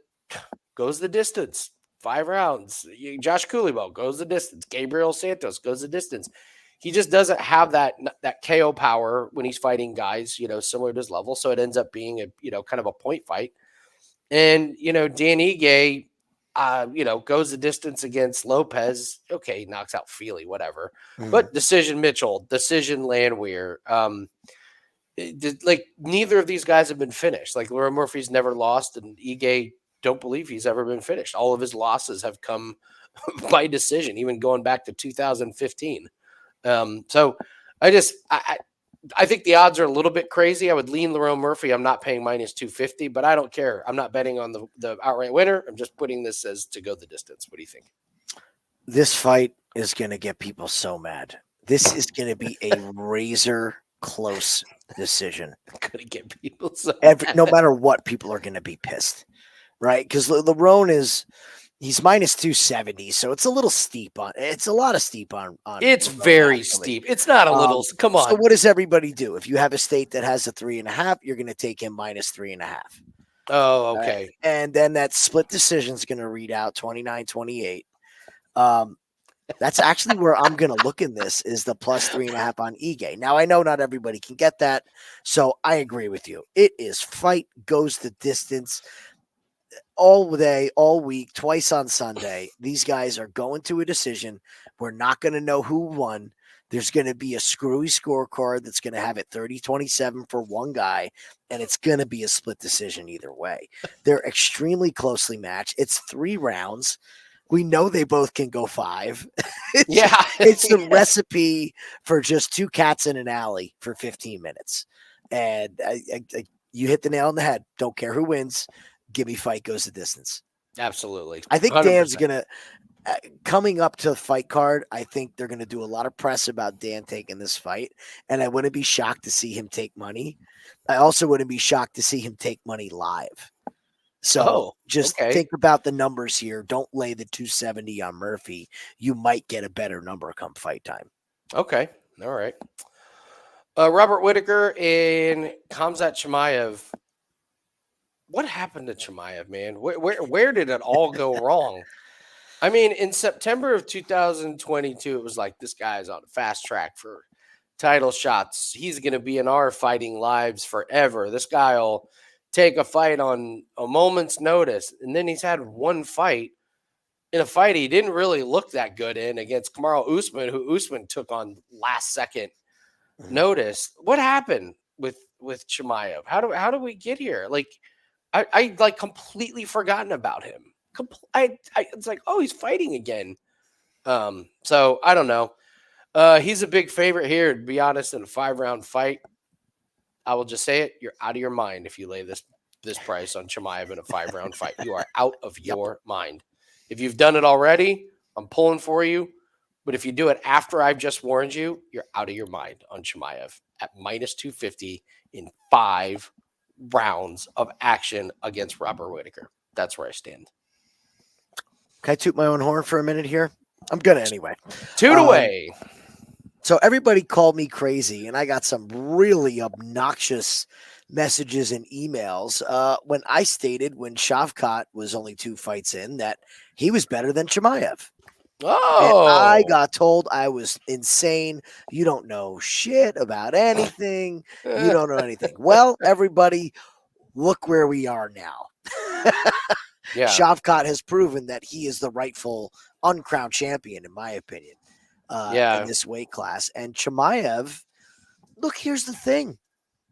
S1: goes the distance. 5 rounds. Josh Cooleybo goes the distance. Gabriel Santos goes the distance. He just doesn't have that KO power when he's fighting guys, similar to his level. So it ends up being a, kind of a point fight. And, Dan Ige, goes the distance against Lopez. Okay, knocks out Feely, whatever. But decision Mitchell, decision Landwehr. Neither of these guys have been finished. Like Lerone Murphy's never lost, and Ige don't believe he's ever been finished. All of his losses have come by decision, even going back to 2015. So I think the odds are a little bit crazy. I would lean Lerone Murphy. I'm not paying minus 250, but I don't care. I'm not betting on the outright winner. I'm just putting this as to go the distance. What do you think?
S2: This fight is going to get people so mad. This is going to be a razor close decision.
S1: Going to get people so
S2: no matter what, people are going to be pissed, right? Because Lerone he's minus 270, so it's a little steep on. It's a lot of steep on.
S1: It's very steep. It's not a little. Come on.
S2: So what does everybody do? If you have a state that has a 3.5, you're going to take him minus 3.5.
S1: Oh, okay.
S2: And then that split decision is going to read out 29-28. That's actually where I'm going to look in this is the plus 3.5 on Ige. Now I know not everybody can get that, so I agree with you. It is fight goes the distance. All day, all week, twice on Sunday. These guys are going to a decision. We're not going to know who won. There's going to be a screwy scorecard that's going to have it 30-27 for one guy, and it's going to be a split decision either way. They're extremely closely matched. It's 3 rounds. We know they both can go 5. It's the recipe for just 2 cats in an alley for 15 minutes. And you hit the nail on the head. Don't care who wins. Gimme fight goes the distance.
S1: Absolutely.
S2: I think
S1: 100%.
S2: Dan's going to, coming up to the fight card, I think they're going to do a lot of press about Dan taking this fight. And I wouldn't be shocked to see him take money. I also wouldn't be shocked to see him take money live. So just
S1: okay.
S2: think about the numbers here. Don't lay the 270 on Murphy. You might get a better number come fight time.
S1: Okay. All right. Robert Whittaker and Khamzat Chimaev. What happened to Chimaev, man? Where did it all go wrong? I mean, in September of 2022, it was like this guy's on a fast track for title shots. He's going to be in our fighting lives forever. This guy will take a fight on a moment's notice. And then he's had one fight in a fight he didn't really look that good in against Kamaru Usman, who Usman took on last second notice. What happened with Chimaev? How do we get here? Like, I like completely forgotten about him. It's like, oh, he's fighting again. So I don't know. He's a big favorite here, to be honest, in a 5-round fight. I will just say it. You're out of your mind if you lay this price on Chimaev in a 5-round fight. You are out of your mind. If you've done it already, I'm pulling for you. But if you do it after I've just warned you, you're out of your mind on Chimaev at minus 250 in 5 rounds of action against Robert Whittaker. That's where I stand.
S2: Can I toot my own horn for a minute here? I'm going to anyway.
S1: Toot away.
S2: So everybody called me crazy, and I got some really obnoxious messages and emails when I stated when Shavkat was only 2 fights in that he was better than Chimaev.
S1: Oh,
S2: and I got told I was insane. You don't know shit about anything. You don't know anything. Well, everybody, look where we are now.
S1: yeah.
S2: Shavkat has proven that he is the rightful uncrowned champion, in my opinion, in this weight class. And Chimaev, look, here's the thing.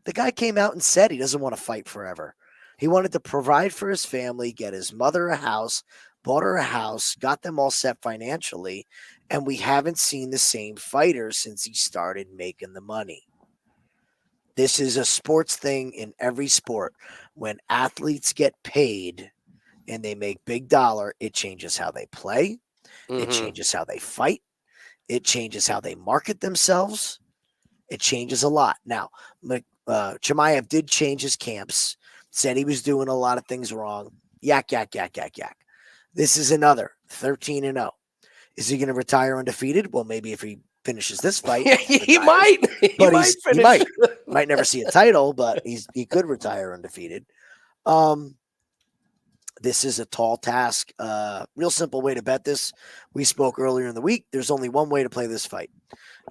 S2: The guy came out and said he doesn't want to fight forever. He wanted to provide for his family, get his mother a house, bought her a house, got them all set financially, and we haven't seen the same fighter since he started making the money. This is a sports thing in every sport. When athletes get paid and they make big dollar, it changes how they play. It changes how they fight. It changes how they market themselves. It changes a lot. Now, Chimaev did change his camps, said he was doing a lot of things wrong. Yak. This is another 13-0. Is he going to retire undefeated? Well, maybe if he finishes this fight,
S1: he might.
S2: He might never see a title, but he could retire undefeated. This is a tall task. Real simple way to bet this. We spoke earlier in the week. There's only one way to play this fight.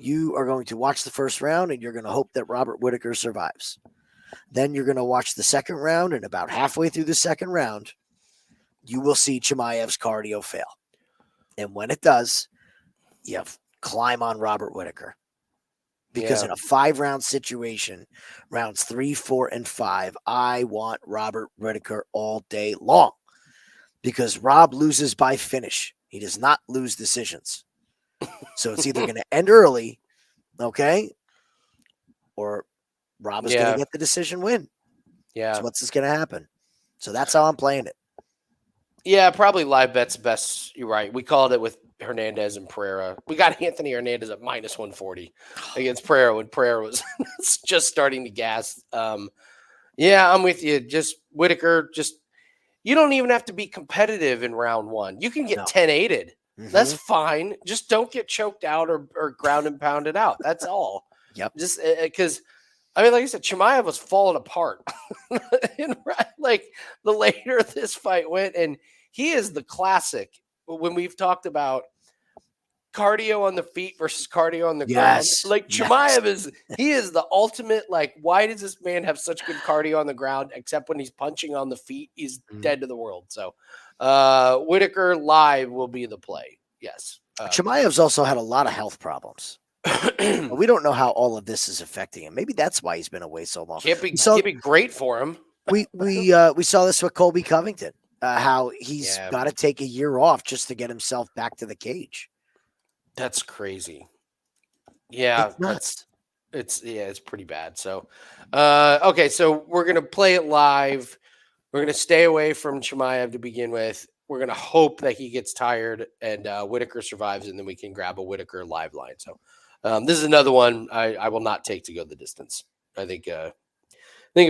S2: You are going to watch the first round, and you're going to hope that Robert Whittaker survives. Then you're going to watch the second round, and about halfway through the second round, you will see Chimaev's cardio fail. And when it does, you climb on Robert Whittaker. Because in a 5-round situation, rounds 3, 4, and 5, I want Robert Whittaker all day long. Because Rob loses by finish. He does not lose decisions. So it's either going to end early, okay, or Rob is going to get the decision win.
S1: Yeah.
S2: So what's this going to happen? So that's how I'm playing it.
S1: Yeah, probably live bet's best. You're right. We called it with Hernandez and Pereira. We got Anthony Hernandez at minus 140 against Pereira when Pereira was just starting to gas. Yeah, I'm with you. Just Whittaker, you don't even have to be competitive in round 1. You can get 10-8'd. That's fine. Just don't get choked out or ground and pounded out. That's all.
S2: Yep.
S1: Just because, I mean, like I said, Chimaev was falling apart. Like the later this fight went, and he is the classic when we've talked about cardio on the feet versus cardio on the ground. Like Chimaev is the ultimate, like, why does this man have such good cardio on the ground, except when he's punching on the feet, he's dead to the world. So Whittaker live will be the play. Yes.
S2: Chimaev's also had a lot of health problems. We don't know how all of this is affecting him. Maybe that's why he's been away so long.
S1: Can't be great for him.
S2: We saw this with Colby Covington, how he's got to take a year off just to get himself back to the cage.
S1: That's crazy. Yeah,
S2: it's nuts.
S1: It's pretty bad. So, okay, so we're gonna play it live. We're going to stay away from Chimaev to begin with. We're going to hope that he gets tired and Whitaker survives, and then we can grab a Whitaker live line. So this is another one I will not take to go the distance. I think a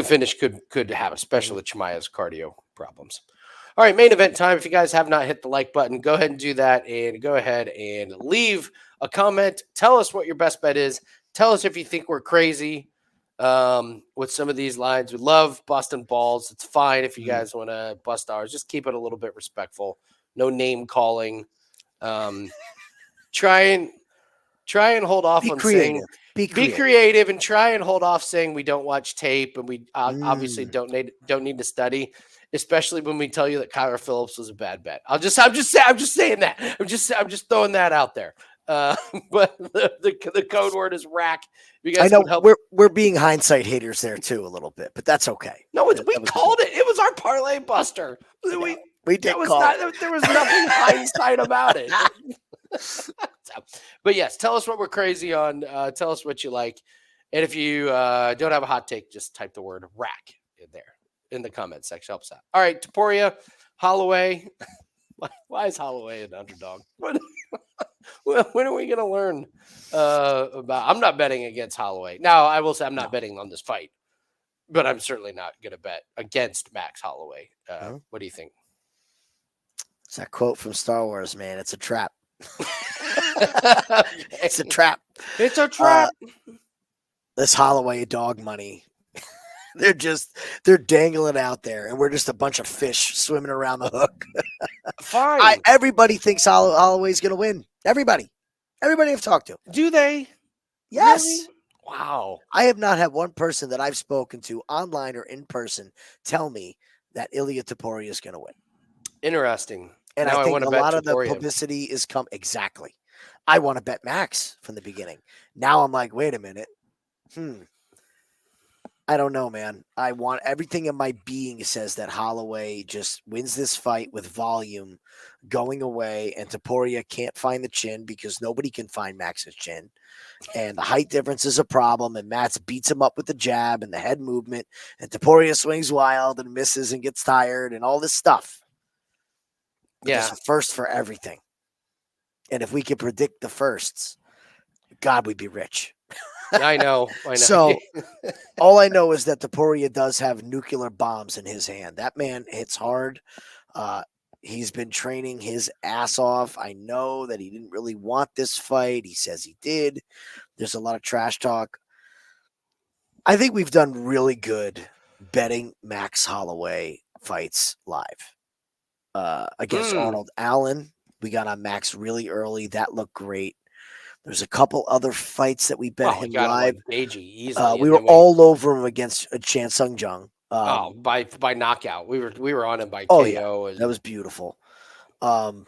S1: finish could have, especially with Chimaev's cardio problems. All right, main event time. If you guys have not hit the like button, go ahead and do that, and go ahead and leave a comment. Tell us what your best bet is. Tell us if you think we're crazy with some of these lines. We love busting balls. It's fine if you guys want to bust ours. Just keep it a little bit respectful. No name calling. Try and hold off on saying be creative and try and hold off saying we don't watch tape and we obviously don't need to study, especially when we tell you that Kyler Phillips was a bad bet. I'm just saying that. I'm just throwing that out there. But the code word is rack. You guys
S2: I know we're being hindsight haters there too a little bit, but that's okay.
S1: No, we called it. It was our parlay buster.
S2: We did call it.
S1: There was nothing hindsight about it. But yes, tell us what we're crazy on. Tell us what you like. And if you don't have a hot take, just type the word rack in there in the comment section. Helps out. All right, Topuria, Holloway. Why is Holloway an underdog? When are we going to learn about? I'm not betting against Holloway. Now, I will say I'm not betting on this fight, but I'm certainly not going to bet against Max Holloway. What do you think?
S2: It's that quote from Star Wars, man. It's a trap. It's a trap.
S1: It's a trap.
S2: This Holloway dog money. They're dangling out there, and we're just a bunch of fish swimming around the hook.
S1: Fine.
S2: Everybody thinks Holloway's going to win. Everybody I've talked to.
S1: Do they?
S2: Yes.
S1: Really? Wow.
S2: I have not had one person that I've spoken to online or in person tell me that Ilia Topuria is going to win.
S1: Interesting.
S2: And
S1: now
S2: I think
S1: want
S2: a
S1: to bet
S2: lot
S1: Topuria.
S2: of the publicity is come exactly. I want to bet Max from the beginning. Now I'm like, wait a minute. I don't know, man. I want everything in my being says that Holloway just wins this fight with volume going away, and Topuria can't find the chin because nobody can find Max's chin. And the height difference is a problem, and Max beats him up with the jab and the head movement, and Topuria swings wild and misses and gets tired and all this stuff. But there's a first for everything. And if we could predict the firsts, God, we'd be rich.
S1: I know.
S2: So all I know is that Topuria does have nuclear bombs in his hand. That man hits hard. He's been training his ass off. I know that he didn't really want this fight. He says he did. There's a lot of trash talk. I think we've done really good betting Max Holloway fights live. Against Arnold Allen, we got on Max really early. That looked great. There's a couple other fights that we bet him live.
S1: Easily.
S2: We were all over him against Chan Sung Jung.
S1: By knockout. We were on him by KO.
S2: Yeah. That was beautiful. The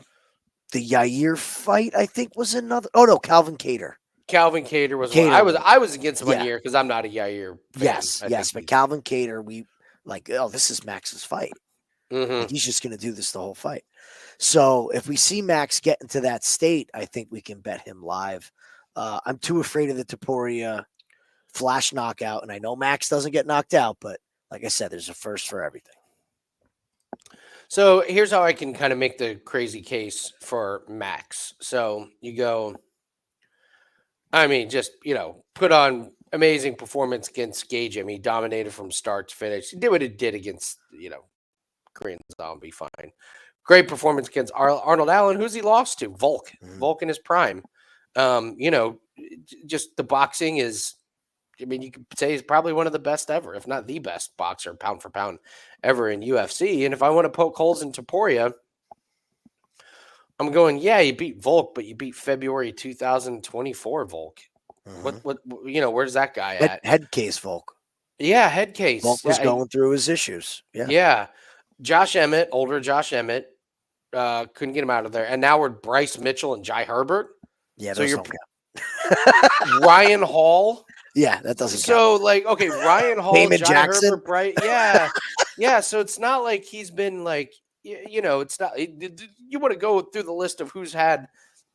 S2: Yair fight, I think, was another. Oh no, Calvin Kattar.
S1: Calvin Kattar was one. I was against him one year because I'm not a Yair fan.
S2: Yes, but Calvin Kattar, we like. Oh, this is Max's fight. Like, he's just going to do this the whole fight. So if we see Max get into that state, I think we can bet him live. I'm too afraid of the Topuria flash knockout, and I know Max doesn't get knocked out, but like I said, there's a first for everything.
S1: So here's how I can kind of make the crazy case for Max. So you go, just, put on amazing performance against Ige. I mean, he dominated from start to finish. He did what he did against, Korean Zombie, fine. Great performance against Arnold Allen. Who's he lost to? Volk. Volk in his prime. Just the boxing is, you could say he's probably one of the best ever, if not the best boxer, pound for pound, ever in UFC. And if I want to poke holes in Topuria, I'm going, you beat Volk, but you beat February 2024 Volk. Where's that guy at?
S2: Head case Volk.
S1: Yeah, head case.
S2: Volk was going through his issues. Yeah.
S1: Yeah. Josh Emmett, older Josh Emmett, couldn't get him out of there. And now we're Bryce Mitchell and Jai Herbert.
S2: Yeah, so you're
S1: Ryan Hall.
S2: Yeah, that doesn't
S1: count. So, Ryan Hall,
S2: Damon
S1: Jai
S2: Jackson.
S1: Herbert, Bryce. Yeah. Yeah, so it's not like he's been it's not. You want to go through the list of who's had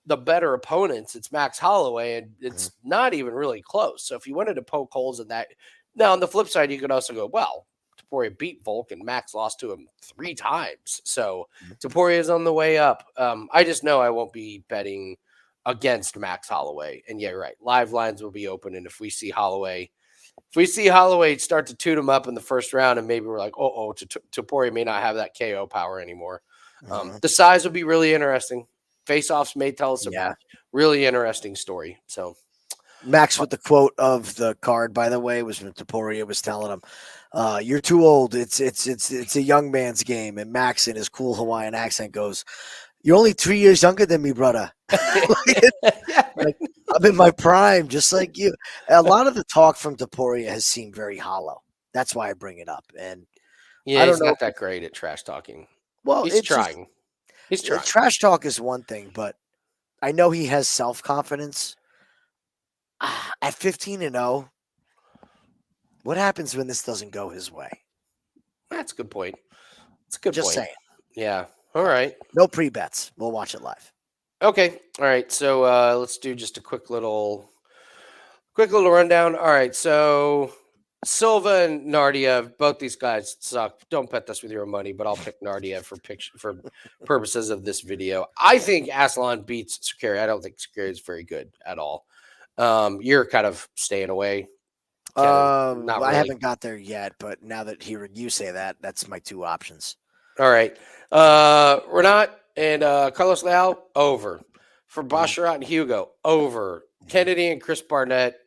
S1: the better opponents. It's Max Holloway, and it's not even really close. So if you wanted to poke holes in that. Now, on the flip side, you could also go, well, Topuria beat Volk, and Max lost to him 3 times. So Topuria is on the way up. I just know I won't be betting against Max Holloway. And yeah, right. Live lines will be open. And if we see Holloway start to toot him up in the first round, and maybe we're like, Topuria may not have that KO power anymore. The size will be really interesting. Face-offs may tell us a really interesting story. So
S2: Max with the quote of the card, by the way, was when Topuria was telling him, "You're too old. It's a young man's game." And Max, in his cool Hawaiian accent, goes, "You're only 3 years younger than me, brother." Like, I'm in my prime, just like you. A lot of the talk from Topuria has seemed very hollow. That's why I bring it up. And
S1: yeah,
S2: I don't
S1: he's
S2: know.
S1: not that great at trash talking.
S2: Well,
S1: He's trying. He's trying.
S2: Trash talk is one thing, but I know he has self-confidence. At 15-0, what happens when this doesn't go his way?
S1: That's a good point. It's a good
S2: Just
S1: point.
S2: saying.
S1: Yeah. All right.
S2: No pre-bets. We'll watch it live.
S1: Okay. All right. So let's do just a quick little rundown. All right. So Silva and Naurdiev, both these guys suck. Don't bet this with your own money, but I'll pick Naurdiev for purposes of this video. I think Aslan beats Cerqueira. I don't think Cerqueira is very good at all. You're kind of staying away.
S2: Not
S1: Not
S2: really. I
S1: really.
S2: haven't got there yet, but now that hearing you say that, that's my 2 options.
S1: All right. Rinat and Carlos Leal, over. For Basharat and Hugo, over. Kennedy and Chris Barnett,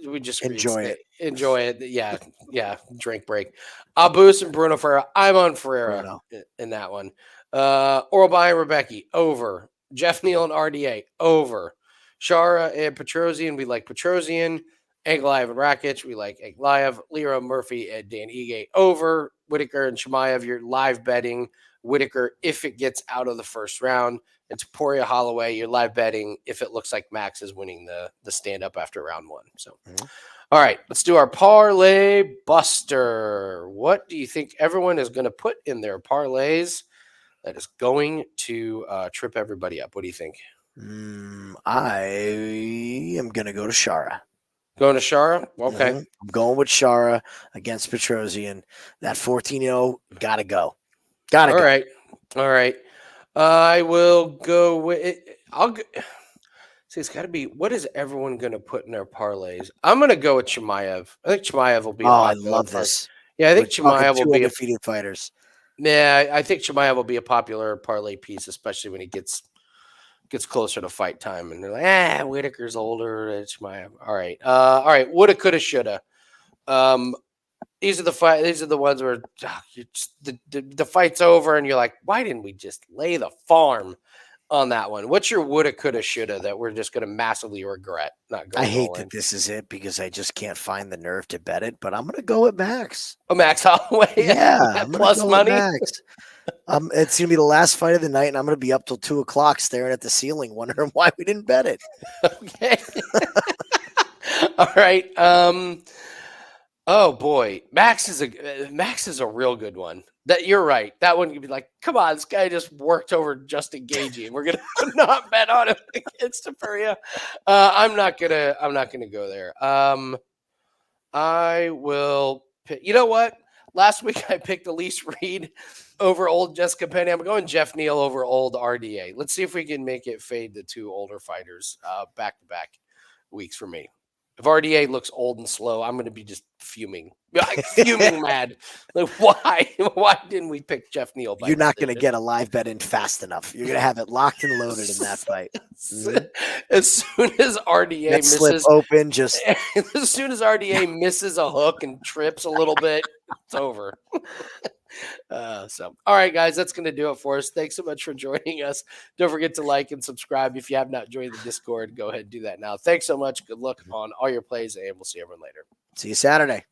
S1: we just
S2: Enjoy it.
S1: Enjoy it. Yeah. Drink break. Abus and Bruno Ferreira. I'm on Ferreira
S2: Bruno.
S1: in that one. Orolbai and Rebecki, over. Geoff, Neal, and RDA, over. Shara and Petrosian, we like Petrosian. Ankalaev and Rakic, we like Ankalaev. Lerone Murphy and Dan Ige, over. Whitaker and Chimaev, you're live betting Whitaker if it gets out of the first round. And Topuria Holloway, you're live betting if it looks like Max is winning the stand-up after round 1. So, All right, let's do our Parlay Buster. What do you think everyone is going to put in their parlays that is going to trip everybody up? What do you think?
S2: I am going to go to Shara.
S1: Going to Shara? Okay.
S2: I'm going with Shara against Petrosian. That 14-0, got to go. Got to go.
S1: All right. I will go with it. See, it's got to be, what is everyone going to put in their parlays? I'm going to go with Chimaev. I think Chimaev will be
S2: I love this.
S1: Yeah, I think Chimaev will be
S2: undefeated fighters.
S1: Yeah, I think Chimaev will be a popular parlay piece, especially when he gets closer to fight time. And they're like, Whitaker's older. It's Chimaev. All right. Woulda, coulda, shoulda. These are the ones where the fight's over, and you're like, why didn't we just lay the farm on that one? What's your woulda, coulda, shoulda that we're just going to massively regret not going?
S2: I hate that this is it because I just can't find the nerve to bet it, but I'm going to go with Max.
S1: Oh, Max Holloway,
S2: yeah,
S1: plus money.
S2: Max. It's going to be the last fight of the night, and I'm going to be up till 2:00 staring at the ceiling, wondering why we didn't bet it.
S1: Okay. All right. Oh boy, Max is a real good one. That you're right. That one could be like, come on, this guy just worked over Justin Gaethje, and we're gonna not bet on him against Topuria. I'm not gonna go there. I will pick. You know what? Last week I picked Elise Reed over old Jessica Penny. I'm going Geoff Neal over old RDA. Let's see if we can make it fade the 2 older fighters back to back weeks for me. If RDA looks old and slow, I'm going to be just fuming. Mad. Like, why? Why didn't we pick Geoff Neal?
S2: You're not going to get a live bet in fast enough. You're going to have it locked and loaded in that fight.
S1: As soon as RDA misses
S2: open,
S1: as soon as RDA misses a hook and trips a little bit, it's over. All right, guys, that's going to do it for us. Thanks so much for joining us. Don't forget to like and subscribe. If you have not joined the Discord, go ahead and do that now. Thanks so much. Good luck on all your plays, and we'll see everyone later.
S2: See you Saturday.